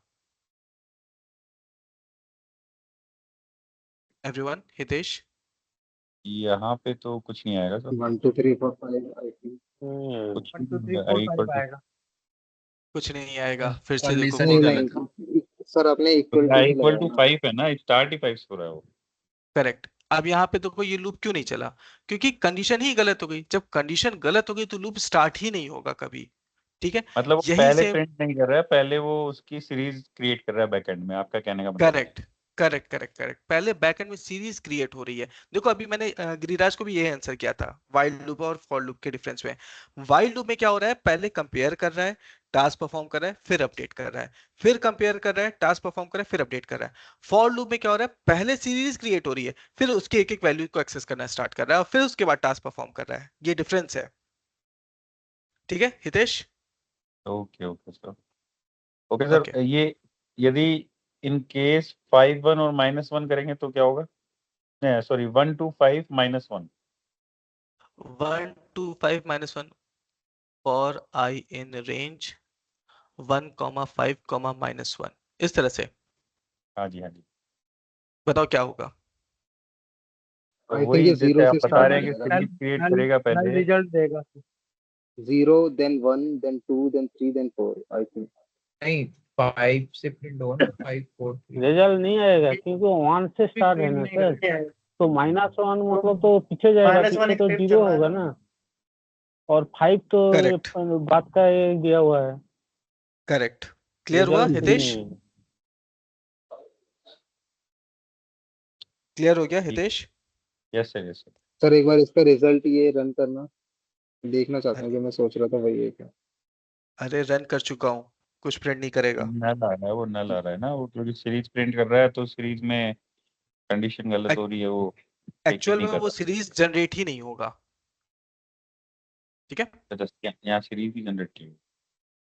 एवरीवन? हितेश? यहाँ पे तो कुछ नहीं आएगा सर, 1 2 3 4 5 आई थिंक। कुछ 1 2 3 नहीं 4 आएगा, 5 आएगा। कुछ नहीं आएगा, फिर से देखो कंडीशन ही कोड। गलत है। नहीं सर, आपने इक्वल टू आई नहीं इक्वल लगाया टू ना। 5 है ना, स्टार्ट ही 5 हो रहा है वो। करेक्ट। अब यहाँ पे देखो ये लूप क्यों नहीं चला, क्योंकि कंडीशन ही गलत हो गई। जब कंडीशन गलत हो गई तो लूप स्टार्ट ही नहीं होगा कभी। ठीक है, मतलब वो यही पहले से प्रिंट नहीं कर रहा है, पहले वो उसकी सीरीज क्रिएट कर रहा है बैकएंड में, आपका कहने का मतलब है। करेक्ट करेक्ट करेक्ट करेक्ट, पहले बैकएंड में सीरीज क्रिएट हो रही है। देखो अभी मैंने गिरिराज को भी ये आंसर किया था व्हाइल लूप और फॉर लूप के डिफरेंस में। व्हाइल लूप में क्या हो रहा है, पहले कंपेयर कर रहा है, टास्क परफॉर्म कर रहा है, फिर अपडेट कर रहा है, फिर कंपेयर कर रहा है, टास्क परफॉर्म कर रहा है, फिर अपडेट कर रहा है। फॉर लूप में क्या हो रहा है, पहले सीरीज क्रिएट हो रही है, फिर उसके एक एक वैल्यू को एक्सेस करना स्टार्ट कर रहा है, और फिर उसके बाद टास्क परफॉर्म कर रहा है। ये डिफरेंस है। ठीक है Hitesh? Okay okay sir, okay okay, sir. ये यदि इन केस 5 1 और -1 करेंगे तो क्या होगा? नहीं sorry, 1 2 5 -1। 1 2 5 -1 for i in range 1 5 -1, इस तरह से। हाँ जी हाँ जी। बताओ क्या होगा? तो आई थिंक वही ये जैसे 0 आप से बता स्टार्ट रहे हो हैं कि जाएगा। सीरीज क्रिएट करेगा नल पहले। रिजल्ट देगा। 0 then 1 then 2 then 3 then 4 I think. नहीं 5 से प्रिंट होगा ना, 5 4 3। रिजल्ट नहीं आएगा क्योंकि 1 से स्टार्ट है ना सर, तो -1 मतलब तो पीछे जाएगा, -1 पीछे तो स्टेप 0 चल रहा है होगा ना। ना। और 5 तो करेक्ट बात का ये दिया हुआ है, करेक्ट, क्लियर हुआ रिजल्ट हितेश? नहीं है। क्लियर हो गया Hitesh? Yes sir yes sir. Sir एक बार इसका रिजल्ट ये रन करना, देखना चाहता हूँ, अरे जो मैं सोच रहा था वही है क्या। अरे रन कर चुका हूँ, कुछ प्रिंट नहीं करेगा। नल आ रहा है, वो नल आ रहा है ना, वो क्योंकि सीरीज प्रिंट कर रहा है तो सीरीज में कंडीशन गलत हो रही है, वो टेक ही एक्चुअल नहीं में कर वो रहा। सीरीज जनरेट ही नहीं होगा। ठीक है, तो जस्ट यहाँ सीरीज ही जनरेट की।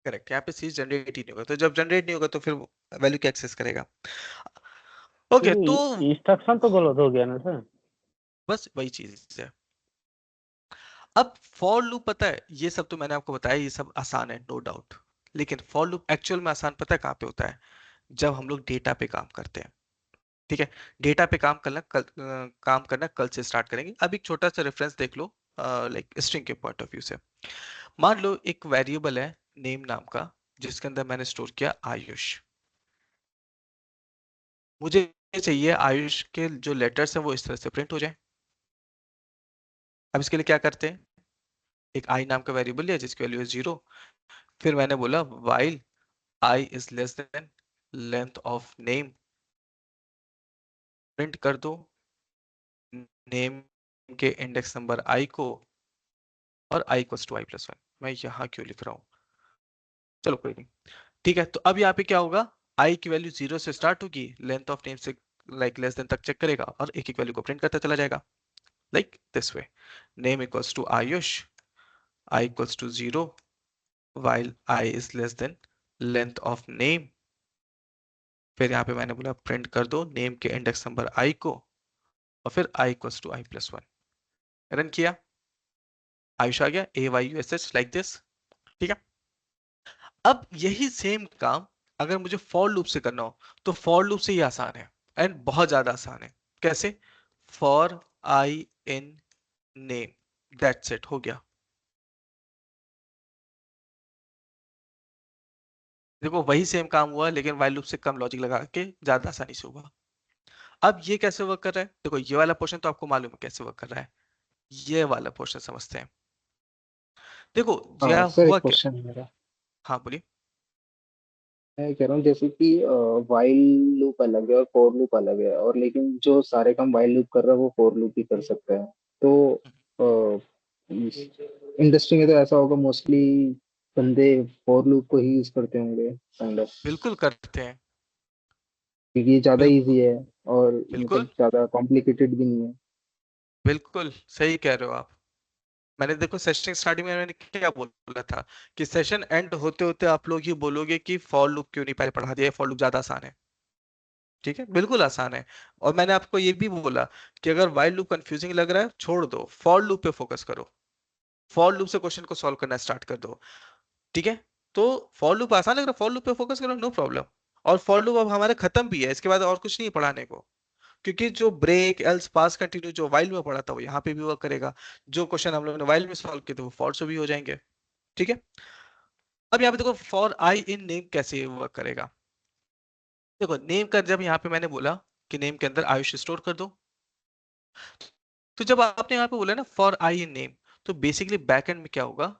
करेक्ट, यहाँ पे सीरीज जनरेट ही नहीं होगा, तो जब जनरेट नहीं होगा तो फिर वैल्यू क्या एक्सेस करेगा? ओके, तो इंस्ट्रक्शन तो गलत हो गया ना सर। बस वही चीज है। अब फॉर लूप, पता है ये सब तो मैंने आपको बताया, ये सब आसान है नो डाउट, लेकिन फॉर लूप एक्चुअल में आसान पता है कहाँ पे होता है? जब हम लोग डेटा पे काम करते हैं। ठीक है, डेटा पे काम करना कल से स्टार्ट करेंगे। अब एक छोटा सा रेफरेंस देख लो, लाइक स्ट्रिंग के पॉइंट ऑफ व्यू से। मान लो एक वेरिएबल है नेम नाम का, जिसके अंदर मैंने स्टोर किया आयुष। मुझे चाहिए आयुष के जो लेटर्स हैं वो इस तरह से प्रिंट हो जाए। अब इसके लिए क्या करते हैं, एक आई नाम का वेरिएबल लिया जिसकी वैल्यू है 0, फिर मैंने बोला while I is less than length of name, print कर दो नेम के इंडेक्स नंबर I को और I equals to I plus 1। मैं यहाँ क्यों लिख रहा हूँ, चलो कोई नहीं, ठीक है। तो अब यहाँ पे क्या होगा, I की वैल्यू 0 से स्टार्ट होगी, लेंथ ऑफ नेम से लाइक लेस देन तक चेक करेगा और एक एक वैल्यू को प्रिंट करता चला जाएगा, like this way. Name equals to Ayush, I equals to 0 while I is less than length of name। फिर यहाँ पे मैंने बोला प्रिंट कर दो नेम के इंडेक्स नंबर I को और फिर I equals to I plus 1। Run किया, आयुष आ गया, AYUSH लाइक दिस, ठीक है। अब यही सेम काम अगर मुझे फॉर लूप से करना हो तो फॉर लूप से ही आसान है एंड बहुत ज्यादा आसान है। कैसे, for i in name, that's it, हो गया। देखो वही सेम काम हुआ लेकिन व्हाइल लूप से कम लॉजिक लगा के ज्यादा आसानी से हुआ। अब ये कैसे वर्क कर रहा है, देखो ये वाला पोर्शन तो आपको मालूम है कैसे वर्क कर रहा है, ये वाला पोर्शन समझते हैं। देखो क्या सर हुआ एक क्या, क्वेश्चन है मेरा। हाँ बोलिए। मैं कह रहा हूँ जैसे कि वाइल लूप अलग है और फोर लूप अलग है, और लेकिन जो सारे काम वाइल लूप कर रहा है वो फोर लूप भी कर सकता है। तो इंडस्ट्री में तो ऐसा होगा मोस्टली बंदे फोर लूप को ही यूज करते होंगे काइंड ऑफ, बिल्कुल करते हैं, क्योंकि ये ज्यादा इजी है और बिल्कुल मतलब ज्यादा कॉम्प्लिकेटेड भी नहीं है। बिल्कुल सही कह रहे हो आप। मैंने देखो सेशन स्टार्टिंग में मैंने क्या बोला था कि सेशन एंड होते होते आप लोग ही बोलोगे कि फॉर लूप क्यों नहीं पहले पढ़ा दिया, फॉर लूप ज्यादा आसान है। ठीक है, बिल्कुल आसान है। और मैंने आपको ये भी बोला कि अगर वाइल लूप कंफ्यूजिंग लग रहा है छोड़ दो, फॉर लूप पे फोकस करो, फॉर लूप से क्वेश्चन को सॉल्व करना स्टार्ट कर दो। ठीक है, तो फॉर लूप आसान लग रहा है, फॉर लूप पे फोकस करो, नो प्रॉब्लम। और फॉर लूप अब हमारे खत्म भी है, इसके बाद और कुछ नहीं है पढ़ाने को, क्योंकि जो ब्रेक एल्स पास कंटिन्यू जो वाइल में पढ़ा था वो यहाँ पे भी वर्क करेगा, जो क्वेश्चन हम लोगों ने वाइल में सॉल्व किए थे वो फॉर से भी हो जाएंगे। ठीक है, अब यहाँ पे देखो फॉर आई इन नेम कैसे वर्क करेगा। देखो नेम का जब यहाँ पे मैंने बोला कि नेम के अंदर आयुष स्टोर कर दो, तो जब आपने यहाँ पे बोला ना फॉर आई इन नेम, तो बेसिकली बैकएंड में क्या होगा,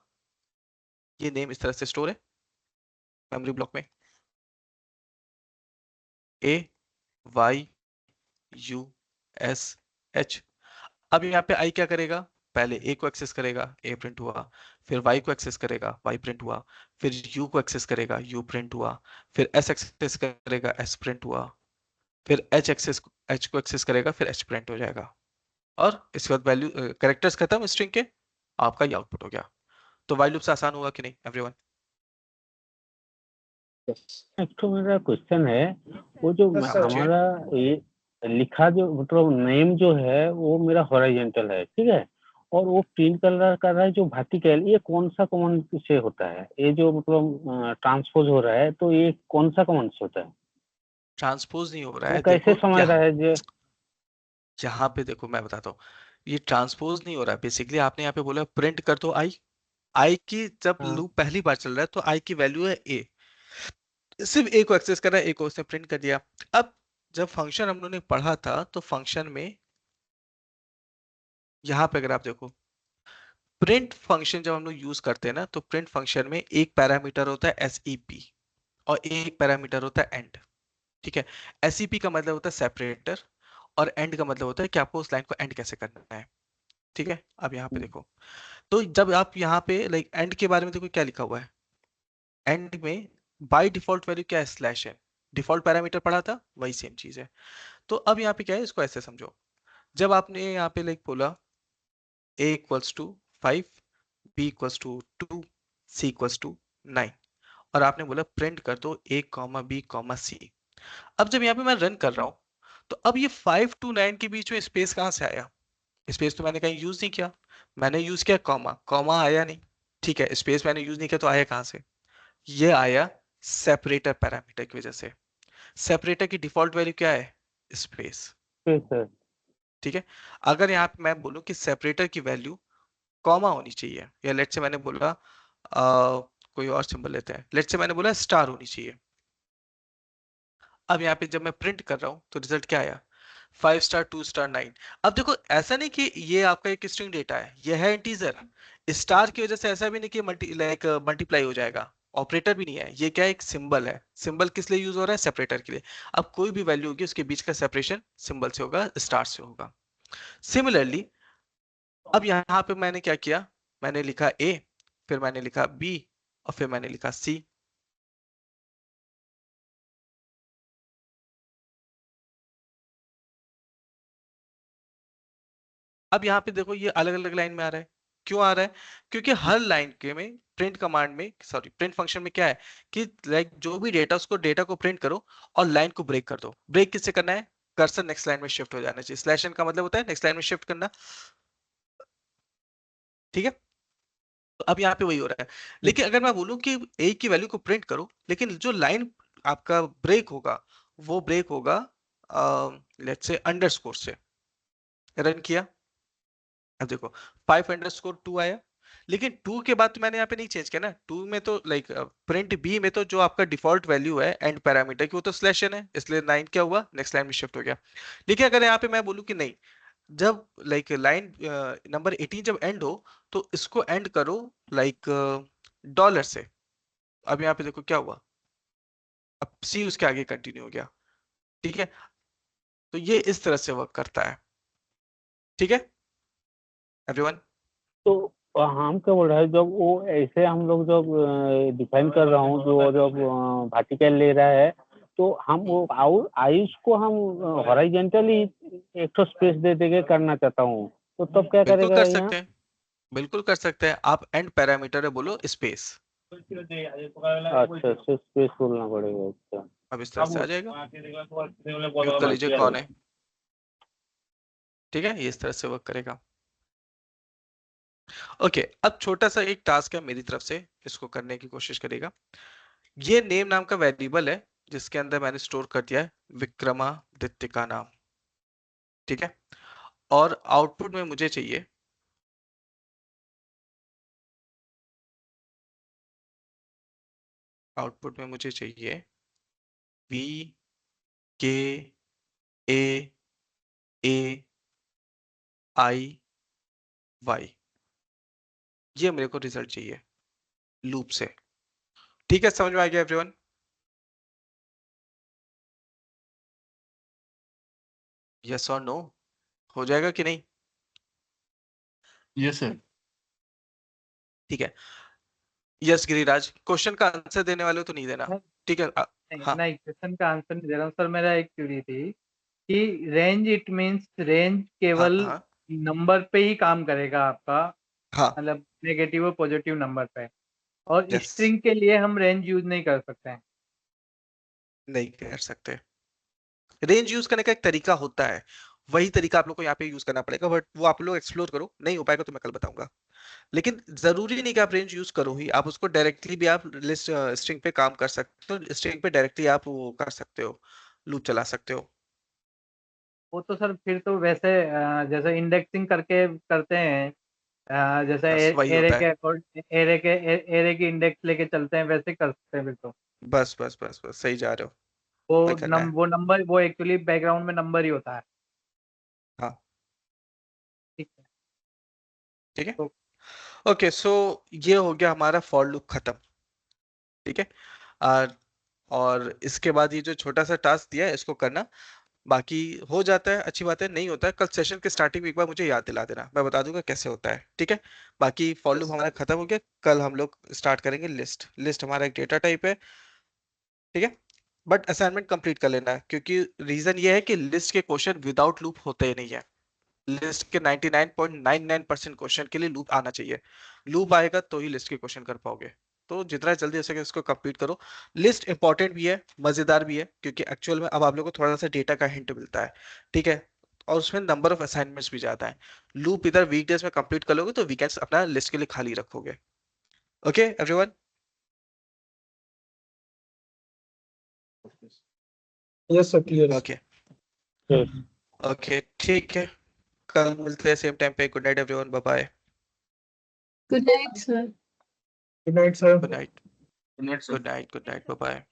ये नेम इस तरह से स्टोर है मेमोरी ब्लॉक में, AYUSH। अब यहाँ पे आई क्या करेगा, पहले ए को एक्सेस करेगा, ए प्रिंट हुआ, फिर वाई को एक्सेस करेगा, वाई प्रिंट हुआ, फिर यू को एक्सेस करेगा, यू प्रिंट हुआ, फिर एस एक्सेस करेगा, एस प्रिंट हुआ, फिर एच को एक्सेस करेगा, फिर एच प्रिंट हो जाएगा, और इसके बाद वैल्यू कैरेक्टर्स खत्म स्ट्रिंग के, आपका ये आउटपुट हो गया। तो वाइल लूप से आसान हुआ कि नहीं एवरीवन? एक तो मेरा क्वेश्चन है, वो जो Yes, sir. हमारा ये लिखा जो मतलब नेम जो है वो मेरा हॉरिजॉन्टल है, ठीक है, और वो प्रिंट कलर कर रहा है जो वर्टिकल, ये कौन सा कमांड से होता है? ये जो मतलब ट्रांसपोज हो रहा है तो ये कौन सा कमांड से होता है? ट्रांसपोज नहीं हो रहा वो है, कैसे देखो समझ रहा है जो? यहाँ पे देखो मैं बताता हूँ, ये ट्रांसपोज नहीं हो रहा है, बेसिकली आपने यहाँ पे बोला प्रिंट कर दो आई, आई की जब हाँ। लूप पहली बार चल रहा है तो आई की वैल्यू है ए, सिर्फ ए को एक्सेस कर रहा है, ए को उसने प्रिंट कर दिया। अब जब फंक्शन हम लोगों ने पढ़ा था तो फंक्शन में यहाँ पे अगर आप देखो प्रिंट फंक्शन जब हम लोग यूज करते हैं ना, तो प्रिंट फंक्शन में एक पैरामीटर होता है SEP और एक पैरामीटर होता है एंड। ठीक है, SEP का मतलब होता है सेपरेटर और एंड का मतलब होता है कि आपको उस लाइन को एंड कैसे करना है। ठीक है, अब यहाँ पे देखो, तो जब आप यहाँ पे लाइक एंड के बारे में देखो क्या लिखा हुआ है, एंड में बाय डिफॉल्ट वैल्यू क्या है, स्लैश है, डिफॉल्ट पैरामीटर पढ़ा था वही सेम चीज है। तो अब यहाँ पे क्या है, इसको ऐसे समझो, जब आपने यहाँ पे लाइक बोला a equals to 5, b equals to 2, c equals to 9, और आपने बोला प्रिंट कर दो a comma b comma c। अब जब यहाँ पे मैं रन कर रहा हूँ तो अब ये 5 to 9 के बीच में स्पेस कहाँ से आया, स्पेस तो मैंने कहीं यूज नहीं किया, मैंने यूज किया कॉमा, कॉमा आया नहीं। ठीक है, स्पेस मैंने यूज नहीं किया तो आया कहाँ से, ये आया सेपरेटर पैरामीटर की वजह से। सेपरेटर की डिफॉल्ट वैल्यू क्या है, स्पेस। सर ठीक है, अगर यहाँ पे मैं बोलूँ कि सेपरेटर की वैल्यू कॉमा होनी चाहिए, या लेट से मैंने बोला कोई और सिंबल लेते हैं, लेट से मैंने बोला स्टार होनी चाहिए। अब यहाँ पे जब मैं प्रिंट कर रहा हूँ तो रिजल्ट क्या आया, 5 स्टार 2 स्टार 9। अब देखो ऐसा नहीं कि ये आपका एक स्ट्रिंग डेटा है, ये है इंटीजर, स्टार की वजह से ऐसा भी नहीं कि मल्टीप्लाई हो जाएगा, ऑपरेटर भी नहीं है, ये क्या है, एक सिंबल है। सिंबल किस लिए यूज हो रहा है, सेपरेटर के लिए। अब कोई भी वैल्यू होगी उसके बीच का सेपरेशन सिंबल से होगा, स्टार से होगा। सिमिलरली अब यहाँ पे मैंने क्या किया, मैंने लिखा ए, फिर मैंने लिखा बी, और फिर मैंने लिखा सी। अब यहाँ पे देखो ये अलग अलग लाइन में आ रहा है। क्यों आ रहा है, क्योंकि हर लाइन के में प्रिंट कमांड में, सॉरी प्रिंट फंक्शन में क्या है कि लाइक जो भी डेटा, उसको डेटा को प्रिंट करो और लाइन को ब्रेक कर दो। ब्रेक किससे करना है, कर्सर नेक्स्ट लाइन में शिफ्ट हो जाना चाहिए। स्लैश एन का मतलब होता है नेक्स्ट लाइन में शिफ्ट करना, ठीक है। तो अब यहाँ पे वही हो रहा है। लेकिन अगर मैं बोलूं कि ए की वैल्यू को प्रिंट करो, लेकिन जो लाइन आपका ब्रेक होगा वो ब्रेक होगा लेट्स से अंडरस्कोर से। रन किया, अब देखो 5_2 आया, लेकिन 2 के बाद तो मैंने यहाँ पे नहीं चेंज किया ना। 2 में तो लाइक प्रिंट बी में तो जो आपका डिफॉल्ट वैल्यू है एंड पैरामीटर की वो तो स्लैश एन है, इसलिए 9 क्या हुआ, नेक्स्ट लाइन में शिफ्ट हो गया। लेकिन अगर यहाँ पे मैं बोलूँ कि नहीं, जब लाइक लाइन नंबर 18 जब एंड हो तो इसको एंड करो लाइक डॉलर से। अब यहाँ पे देखो क्या हुआ, अब सी उसके आगे कंटिन्यू हो गया, ठीक है। तो ये इस तरह से वर्क करता है, ठीक है एवरीवन। तो हम क्या बोल रहे हैं, जब वो ऐसे हम लोग जब डिफाइन कर रहा हूँ, जो जब वर्टिकल ले रहा है, तो हम वो आयुष को हम हॉरिजॉन्टली एक तो स्पेस दे देके करना चाहता हूँ, तो तब क्या बिल्कुल करेगा कर यहाँ? सकते हैं, बिल्कुल कर सकते हैं। आप एंड पैरामीटर है बोलो स्पेस, अच्छा, स्पेस बोलना पड़ेगा। अच्छा, अब इस तरह से आ जाएगा। म्यूट कर लीजिए कौन है, ठीक है, ये इस तरह से वर्क करेगा। ओके, अब छोटा सा एक टास्क है मेरी तरफ से, इसको करने की कोशिश करेगा। ये नेम नाम का वेरिएबल है जिसके अंदर मैंने स्टोर कर दिया है विक्रमादित्य का नाम, ठीक है। और आउटपुट में मुझे चाहिए V K A A I Y, ये मेरे को रिजल्ट चाहिए लूप से, ठीक है। समझ में आ गया एवरीवन? यस और नो, हो जाएगा कि नहीं? Yes sir. ठीक है, यस गिरिराज, क्वेश्चन का आंसर देने वाले हो तो नहीं देना, ठीक है। हाँ नहीं, क्वेश्चन का आंसर नहीं दे रहा हूँ सर। मेरा एक क्वेरी थी कि रेंज, इट मींस रेंज हाँ केवल हाँ नंबर पे ही काम करेगा आपका, हाँ, मतलब नेगेटिव और पॉजिटिव नंबर पे, और यस, स्ट्रिंग के लिए हम रेंज यूज नहीं कर सकते हैं। नहीं कर सकते। रेंज यूज करने का एक तरीका होता है, वही तरीका आप लोग को यहाँ पे यूज करना पड़ेगा, बट वो आप लोग एक्सप्लोर करो, नहीं हो पाएगा तो मैं कल बताऊंगा। लेकिन जरूरी नहीं कि आप रेंज यूज करो ही, आप उसको डायरेक्टली भी आप लिस्ट स्ट्रिंग पे काम कर सकते हो, स्ट्रिंग पे डायरेक्टली आप वो कर सकते हो, लूप चला सकते हो। वो तो सर फिर तो वैसे जैसे इंडेक्सिंग करके करते हैं, जैसे बस वही एरे होता के है, एरे की इंडेक्स लेके चलते हैं, वैसे करते हैं फिर तो। बस बस बस बस, सही जा रहे हो, वही करना है। वो नंबर, वो एक्चुअली बैकग्राउंड में नंबर ही होता है। हाँ ठीक है। ठीक है, तो ओके। सो ये हो गया हमारा फॉर लूप खत्म, ठीक है। आ, और इसके बाद ये जो छोटा सा टास्क दिया है इसको करना, बाकी हो जाता है अच्छी बात है, नहीं होता है कल सेशन के स्टार्टिंग में एक बार मुझे याद दिला देना, मैं बता दूंगा कैसे होता है, ठीक है। बाकी फॉर लूप हमारा खत्म हो गया, कल हम लोग स्टार्ट करेंगे लिस्ट। लिस्ट हमारा एक डेटा टाइप है, ठीक है। बट असाइनमेंट कंप्लीट कर लेना है, क्योंकि रीजन ये है कि लिस्ट के क्वेश्चन विदाउट लूप होते ही नहीं है। लिस्ट के 99.99% क्वेश्चन के लिए लूप आना चाहिए, लूप आएगा तो ही लिस्ट के क्वेश्चन कर पाओगे। तो जितना जल्दी हो सके इसको कंप्लीट करो। लिस्ट इंपॉर्टेंट भी है, मजेदार भी है, क्योंकि एक्चुअल में अब आप लोगों को थोड़ा सा डेटा का हिंट मिलता है, ठीक है। और उसमें नंबर ऑफ असाइनमेंट्स भी ज्यादा है। लूप इधर वीकडेज में कंप्लीट कर लोगे तो वीकेंड्स अपना लिस्ट के लिए खाली रखोगे। Okay everyone, yes sir, clear है। ओके ओके, ठीक है, कल मिलते हैं सेम टाइम पे। Good night everyone, bye bye. Good night sir. Good night sir. Good night, good night, good night, bye bye.